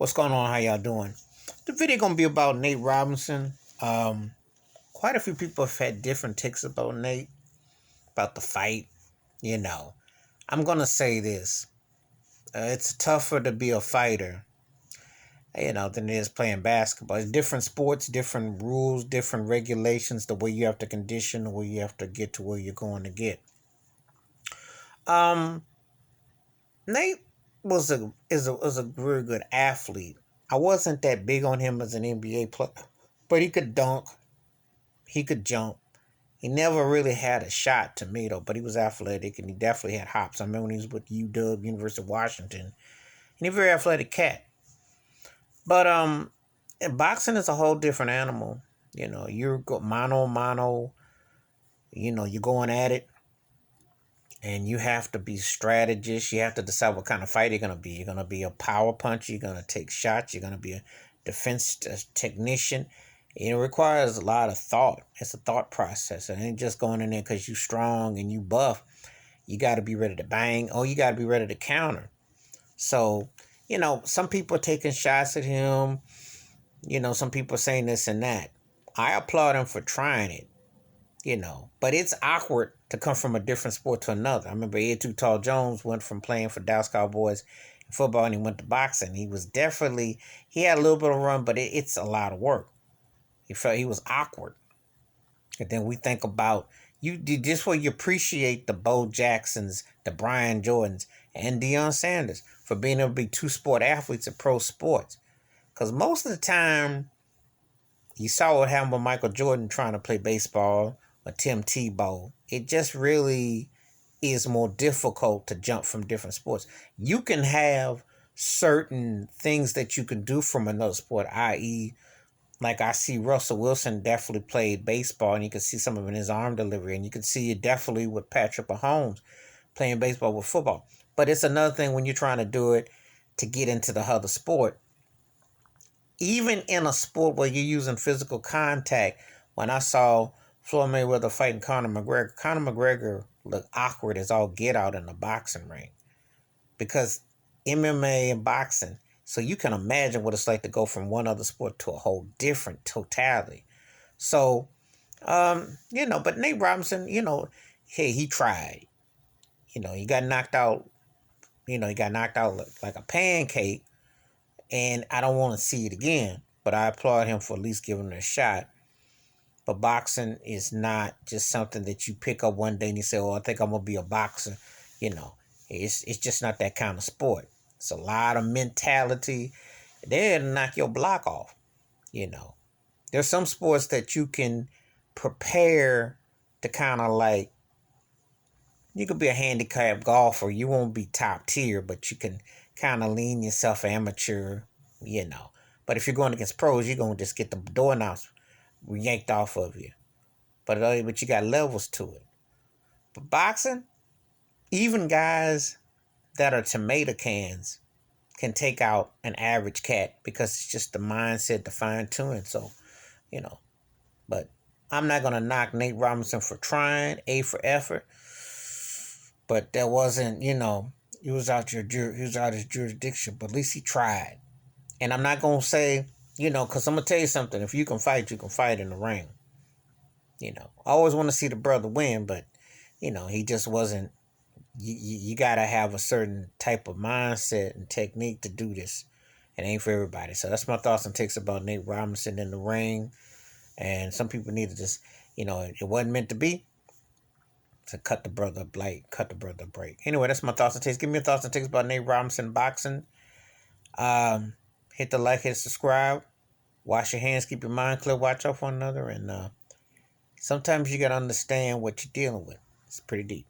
What's going on? How y'all doing? The video gonna be about Nate Robinson. Quite a few people have had different takes about Nate, about the fight. You know, I'm gonna say this: it's tougher to be a fighter, than it is playing basketball. It's different sports, different rules, different regulations. The way you have to condition, the way you have to get to where you're going to get. Um, Nate was a very good athlete. I wasn't that big on him as an NBA player, but he could dunk, he could jump. He never really had a shot to me though, but he was athletic and he definitely had hops. I remember when he was with UW, University of Washington, and he's a very athletic cat. But boxing is a whole different animal. You're mano a mano. You're going at it, and you have to be strategist. You have to decide what kind of fight you're gonna be. You're gonna be a power puncher. You're gonna take shots. You're gonna be a defense technician. It requires a lot of thought. It's a thought process. It ain't just going in there because you strong and you buff. You got to be ready to bang. Oh, you got to be ready to counter. So, some people are taking shots at him. Some people are saying this and that. I applaud him for trying it. But it's awkward to come from a different sport to another. I remember Ed Too Tall Jones went from playing for Dallas Cowboys in football and he went to boxing. He had a little bit of run, but it's a lot of work. He felt he was awkward. And then we think about you just where you appreciate the Bo Jacksons, the Brian Jordans, and Deion Sanders for being able to be two sport athletes in pro sports. Because most of the time, you saw what happened with Michael Jordan trying to play baseball or Tim Tebow. It just really is more difficult to jump from different sports. You can have certain things that you can do from another sport, i.e., like I see Russell Wilson definitely played baseball, and you can see some of it in his arm delivery, and you can see it definitely with Patrick Mahomes playing baseball with football. But it's another thing when you're trying to do it to get into the other sport. Even in a sport where you're using physical contact, when I saw Floyd Mayweather fighting Conor McGregor looked awkward as all get out in the boxing ring. Because MMA and boxing, so you can imagine what it's like to go from one other sport to a whole different totality. So, but Nate Robinson, hey, he tried. He got knocked out. He got knocked out like a pancake, and I don't want to see it again. But I applaud him for at least giving it a shot. But boxing is not just something that you pick up one day and you say, "Oh, I think I'm gonna be a boxer." It's just not that kind of sport. It's a lot of mentality. They'll knock your block off. There's some sports that you can prepare to kind of like. You could be a handicap golfer. You won't be top tier, but you can kind of lean yourself amateur. But if you're going against pros, you're gonna just get the doorknobs yanked off of you. But you got levels to it. But boxing, even guys that are tomato cans can take out an average cat because it's just the mindset, the fine tuning. So, but I'm not gonna knock Nate Robinson for trying, A for effort, but that wasn't, he was out his jurisdiction, but at least he tried. And I'm not gonna say, because I'm gonna tell you something. If you can fight in the ring. I always want to see the brother win, but he just wasn't. You gotta have a certain type of mindset and technique to do this. It ain't for everybody. So that's my thoughts and takes about Nate Robinson in the ring. And some people need to just, it wasn't meant to be. To cut the brother a break. Anyway, that's my thoughts and takes. Give me your thoughts and takes about Nate Robinson boxing. Hit the like, hit subscribe. Wash your hands, keep your mind clear, watch out for one another, and sometimes you gotta understand what you're dealing with. It's pretty deep.